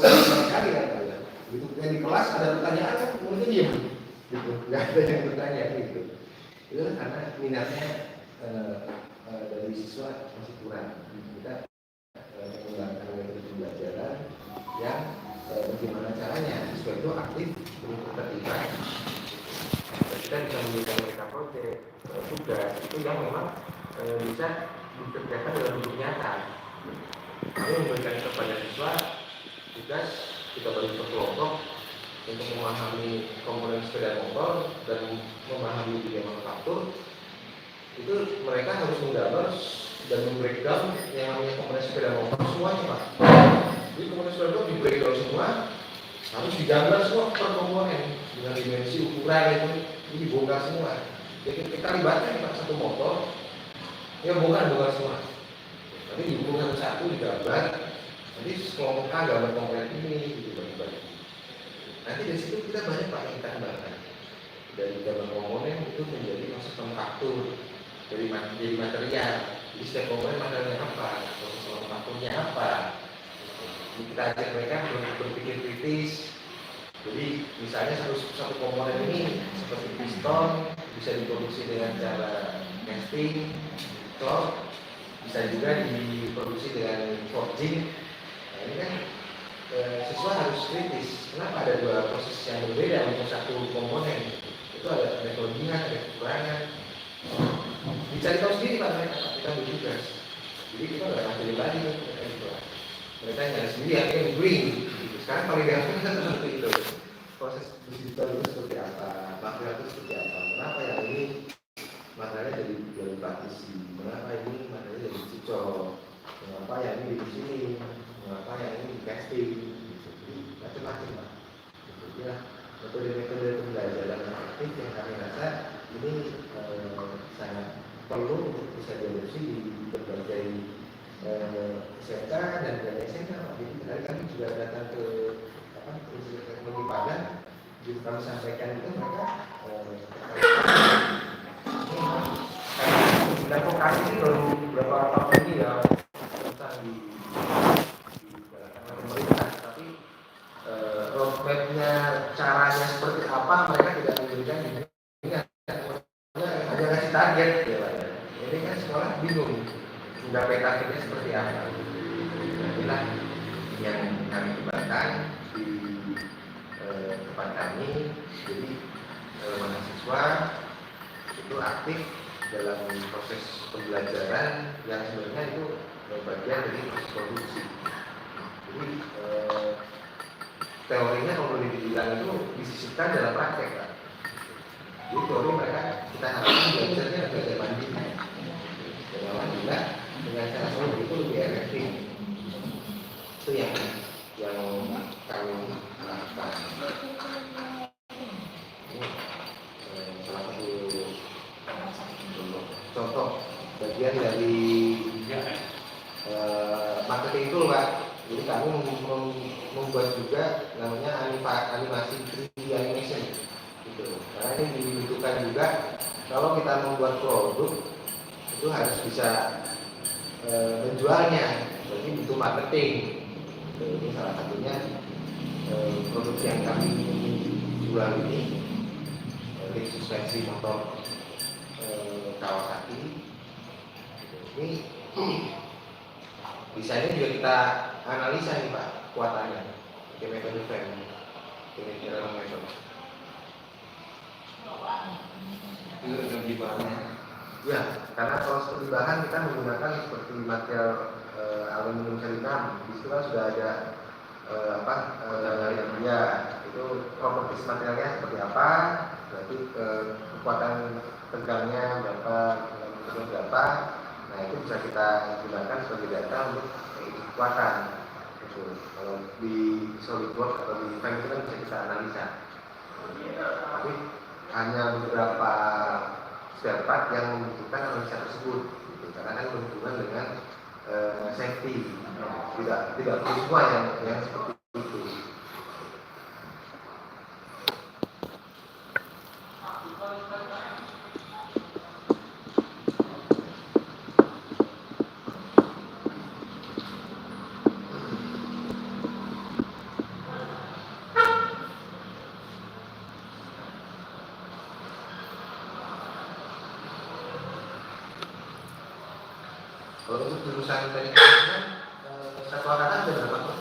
sama sekali kan kalian. Gitu. Yang di kelas ada pertanyaan kan mungkin diam, gitu. Nggak ada yang bertanya gitu. Itu karena minatnya dari siswa masih kurang. Kita menggunakan metode pembelajaran yang bagaimana caranya siswa itu aktif untuk terlibat. Kita bisa memberikan mereka proyek, tugas itu yang memang bisa dikerjakan dalam bentuk nyata. Kami memberikan kepada siswa tugas kita bagi per kelompok untuk memahami komponen sepeda motor dan memahami biaya manufaktur. Itu mereka harus menggambar dan membreakdown yang namanya komponen sepeda motor semuanya, Pak. Jadi komponen sepeda motor di breakdown semua, harus digambar semua per komponen dengan dimensi ukuran itu dibongkar semua. Jadi kita libatkan Pak satu motor, ya bongkar semua. Nanti dihubungkan satu digambar, nanti kelompok A gambar komponen ini gitu bagi-bagi. Nanti dari situ kita banyak Pak yang kita kembangkan. Dari gambar komponen itu menjadi proses manufaktur, jadi material. Jadi setiap komponen materialnya apa, proses manufakturnya apa. Jadi kita ajak mereka berpikir kritis. Jadi misalnya satu komponen ini seperti piston bisa diproduksi dengan cara casting, cloth, bisa juga diproduksi dengan forging. Nah ini kan siswa harus kritis. Kenapa ada dua proses yang berbeda untuk satu komponen? Itu ada kelebihan, ada kekurangan. Dicari tahu sendiri Pak mereka, kita bertugas. Jadi kita nggak akan lagi mereka nyari sendiri akhirnya green. Sekarang paling gampang kan seperti itu. Proses digital itu seperti apa, material itu seperti apa. Kenapa yang ini materialnya dari praktisi, mengapa ini materialnya dari cicok, mengapa yang ini di sini, mengapa yang ini di casting, gitu. Macam-macam Pak. Ya, metode-metode pembelajaran aktif yang kami rasa ini sangat perlu untuk bisa diadopsi di berbagai SMK dan dari SMK. Jadi hari kami juga datang ke Institut Teknologi Padang, jadi kami sampaikan itu mereka dan vokasi ini baru beberapa tahun ini ya tentang di pemerintah, tapi roadmapnya caranya seperti apa mereka tidak memberikan hanya ngasih target ya Pak. Jadi kan sekolah bingung mencapai targetnya seperti apa. Inilah yang kami kembangkan di tempat kami. Jadi mahasiswa itu aktif dalam proses pembelajaran yang sebenarnya itu bagian dari proses produksi. Jadi teorinya kalau boleh dibilang itu disisipkan dalam praktek Pak. Jadi teori mereka kita harapkan belajarnya belajar mandiri. Belajar mandiri dengan cara seperti itu lebih efektif. Itu yang kami lakukan. Ini salah satu contoh bagian dari marketing tool Pak. Jadi kami membuat juga namanya animasi 3D animation gitu. Karena ini dibutuhkan juga kalau kita membuat produk itu harus bisa menjualnya, jadi butuh marketing. Ini salah satunya produk yang kami jual ini, ring suspensi motor Kawasaki. Ini desainnya juga kita analisa nih Pak, kuatannya pakai metode frame, ini dalam metode. Itu lebih bahannya. Ya, karena kalau seperti bahan kita menggunakan seperti material aluminium selinam. Di situ kan sudah ada ya itu properties materialnya seperti apa, berarti kekuatan tegangnya berapa, berapa. Nah itu bisa kita gunakan sebagai data untuk kekuatan. Gitu. Kalau di SolidWorks atau di frame itu kan bisa kita analisa. Tapi hanya beberapa spare part yang membutuhkan analisa tersebut, gitu. Karena kan berhubungan dengan safety, tidak perlu semua yang seperti itu. lulusan teknik mesin satu angkatan ada berapa tuh?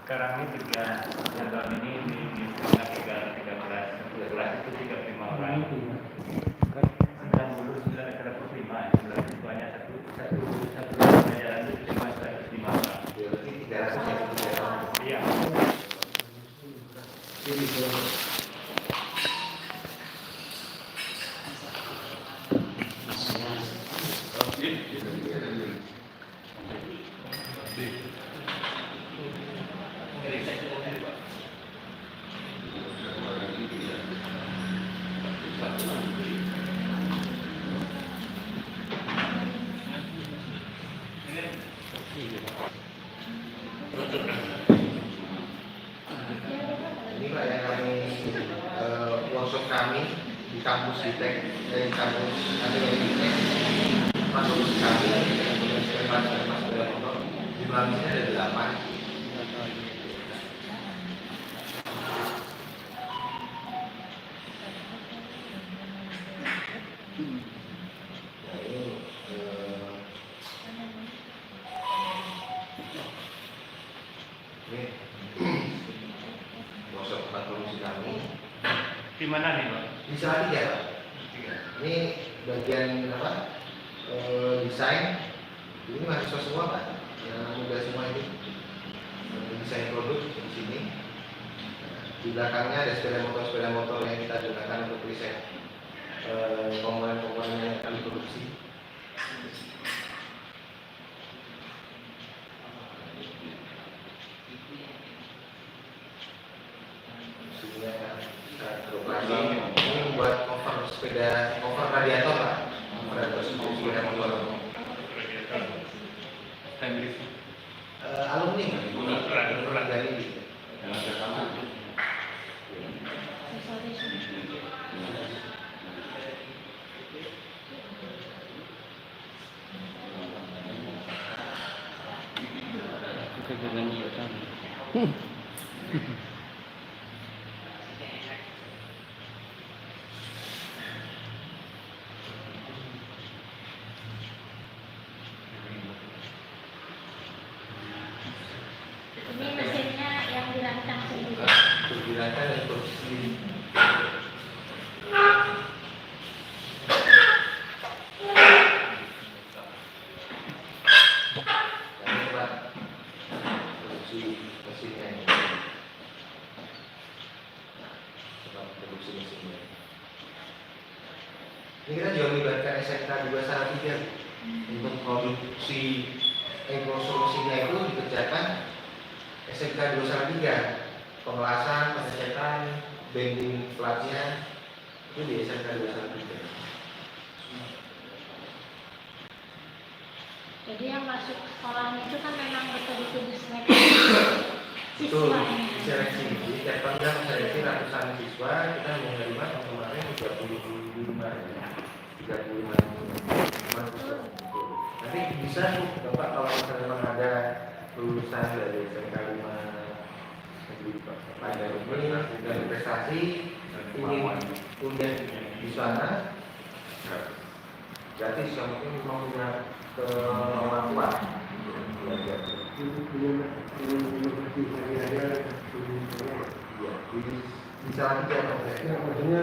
Sekarang ini yang tahun ini di sekitar 13 itu 35 orang. Sedang lulus sudah ada 35, itu hanya satu pelajaran itu cuma 105 orang. Berarti 300 yang Iya. Ini Pak yang kami workshop kami di kampus Ditek dari kampus Akademi Ditek masuk kami dengan skema sepeda motor jumlahnya ada 8. Nah ini workshop tempat produksi kami Di mana nih, Pak? di Salatiga Pak. Ini bagian apa? Desain. Ini mahasiswa semua Pak, yang muda semua ini. Desain produk di sini. Di belakangnya ada sepeda motor yang kita gunakan untuk riset komponen-komponen yang kami produksi. Ini buat cover sepeda, cover radiator Pak. Radiator sepeda motor. Alumni dari Ini mesinnya yang dirancang sendiri. dirancang dan produksi sendiri. Ini Pak, produksi mesinnya ini. Produksi mesinnya. Ini kita juga melibatkan SMK 213 untuk produksi solusinya itu dikerjakan SMK 213, pengelasan, pengecekan, bending platnya itu di SMK 213. Jadi yang masuk sekolahnya itu kan memang betul-betul diseleksi Itu siswanya. seleksi. Jadi tiap tahun kita seleksi ratusan siswa, kita menerima tahun kemarin 35 mahasiswa. Nanti bisa Bapak kalau misalnya memang ada lulusan dari SMK 5 pada ini dan prestasi ingin kuliah di sana gratis, yang mungkin mau punya ke orang tua di salah tiga maksudnya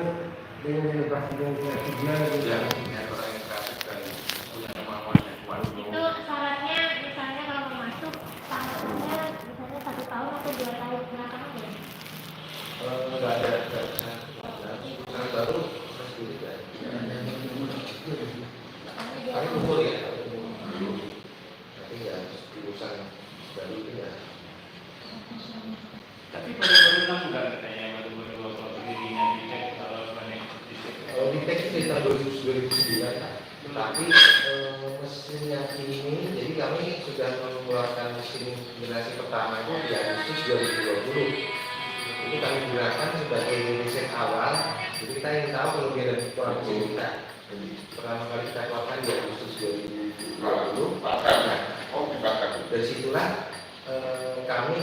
dengan inovasi dan kreativitasnya yang punya orang yang kreatif dan punya kemampuan yang kuat. Itu syaratnya misalnya kalau mau masuk tahapannya misalnya 1 tahun atau 2 tahun belakangan ya? Nggak ada sangat baru sendiri kan. Kami kumpul ya, tapi ya lulusan baru itu ya. Tapi baru-baru enam bulan katanya baru-baru kalau berdirinya di cek kalau banyak Di teks itu di tahun 2009, tapi mesin yang ini, jadi kami sudah mengeluarkan mesin generasi pertama itu di Agustus 2020. Ini kami gunakan sebagai riset awal, jadi kita ingin tahu kelebihan dan kekurangan mesin kita. Jadi pertama kali kita keluarkan di Agustus 2020. Nah, dari situlah kami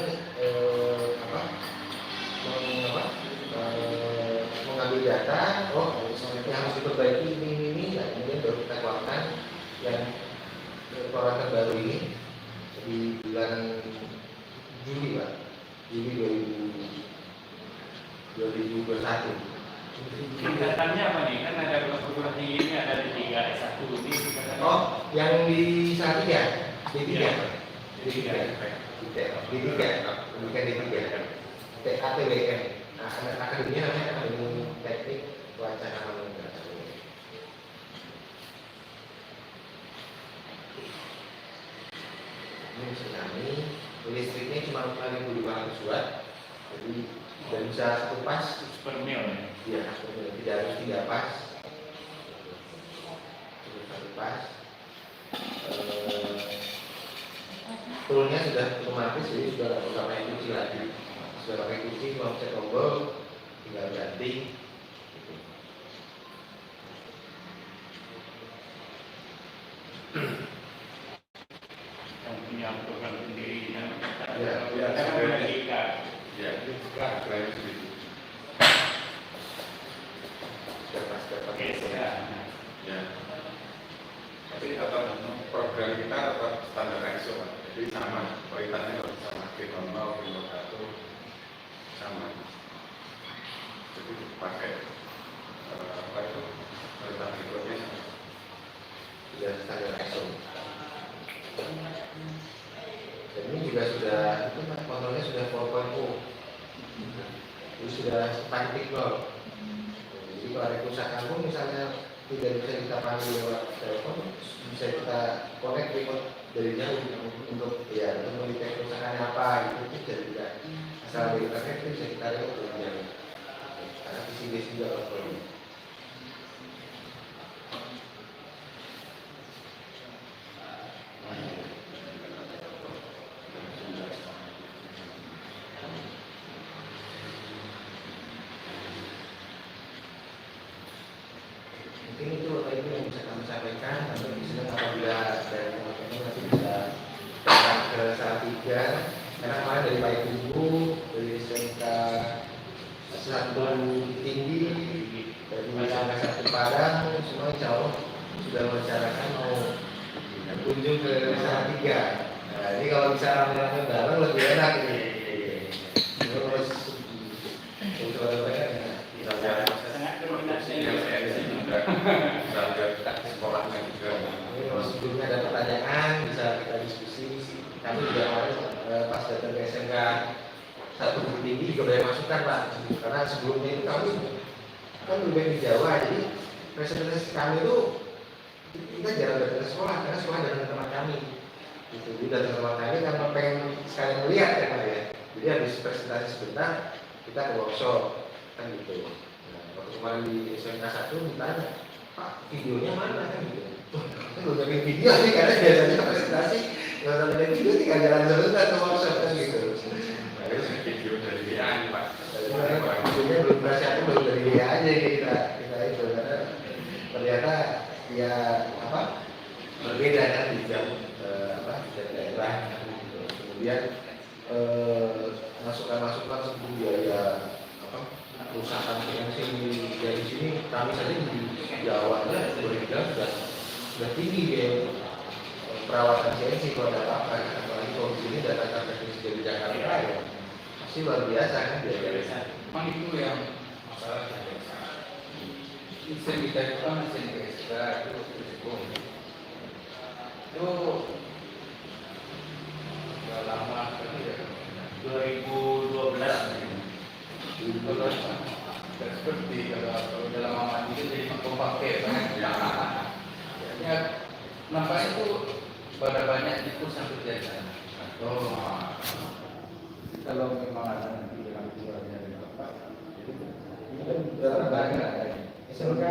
mengambil data, oh yang harus diperbaiki ini, nah kemudian baru kita keluarkan yang laporan terbaru ini di bulan Juli Pak, Juli 2021. Tingkatannya apa nih? Kan ada perguruan tinggi ini ada di 3 S1 ini tingkatannya. Oh, yang di saat ya, D3, Iya. D3, bukan D3, ATWM. Nah, akademinya namanya Akademi Teknik Wacana Menengah. Ini tsunami, listriknya cuma 5.500 watt, jadi sudah bisa satu pas. Per mil ya. Iya, tidak harus 3 pas, cukup satu pas. Toolnya sudah otomatis, jadi sudah nggak usah pakai kunci lagi. Sudah pakai kunci, mau cek tombol, tinggal ganti. Gitu. Yang punya program sendiri yang Ya, kan punya IKA. Ya, itu juga klaim sendiri. Sudah Oke, pakai ya. Ya. Tapi tetap program kita tetap standar ISO, Pak. Jadi sama, kualitasnya harus sama, P00, P01 sama. Jadi pakai apa itu kualitas berikutnya. sudah standar ISO. Dan ini juga sudah, itu Pak, kontrolnya sudah 4.0. Jadi sudah 4.0. Jadi kalau ada kerusakan pun misalnya tidak bisa kita panggil lewat telepon, bisa kita connect remote dari jauh untuk melihat kerusakannya apa gitu. Jadi tidak asal dari internet itu bisa kita lihat dari jauh. Karena visi juga kalau mungkin itu Bapak Ibu yang bisa kami sampaikan. Nanti bisa apabila dari teman-teman nanti bisa datang ke Salatiga. Karena kemarin dari Pak Ibu, dari SMK satu tinggi, dari SMK satu Padang, semua insya Allah sudah merencanakan mau kunjung ke Salatiga. Nah ini kalau bisa rame-rame bareng lebih enak ini. Terus untuk banyak Sangat dominasi. Bisa lihat sekolahnya juga. Ini kalau sebelumnya ada pertanyaan bisa kita diskusi. Kami juga kemarin pas datang ke SMK satu Bukit Tinggi juga banyak masukan Pak. Karena sebelumnya itu kami kan lebih di Jawa, jadi presentasi kami itu kita jarang datang ke sekolah karena sekolah datang ke tempat kami. Gitu. Jadi datang ke tempat kami karena pengen sekali melihat ya Pak ya. Jadi habis presentasi sebentar kita ke workshop kan gitu. Nah, waktu kemarin di SMK 1 ditanya, Pak videonya mana kan gitu. Kita belum bikin video sih karena biasanya presentasi nggak usah bikin video tinggal jalan sebentar ke workshop kan gitu. Nah, Itu video dari WA nih, Pak. videonya belum persiapan belum dari dia aja kita itu karena ternyata ya apa berbeda kan di jam di daerah gitu. Kemudian masukan-masukan sebelum biaya perusahaan CNC dari sini kami saja di Jawa aja berbilang sudah tinggi ya perawatan CNC kalau ada apa-apa apalagi kalau di sini datangkan teknis dari Jakarta ya pasti luar biasa kan biaya. Memang itu yang masalah mesin kita itu kan mesin PSK itu udah lama tapi ya 2012. terus nggak seperti kalau dalam mandi itu jadi pakai ya nampaknya itu pada banyak itu sampai jajan. Kalau memang ada nanti dalam jualnya dari bapak, SMK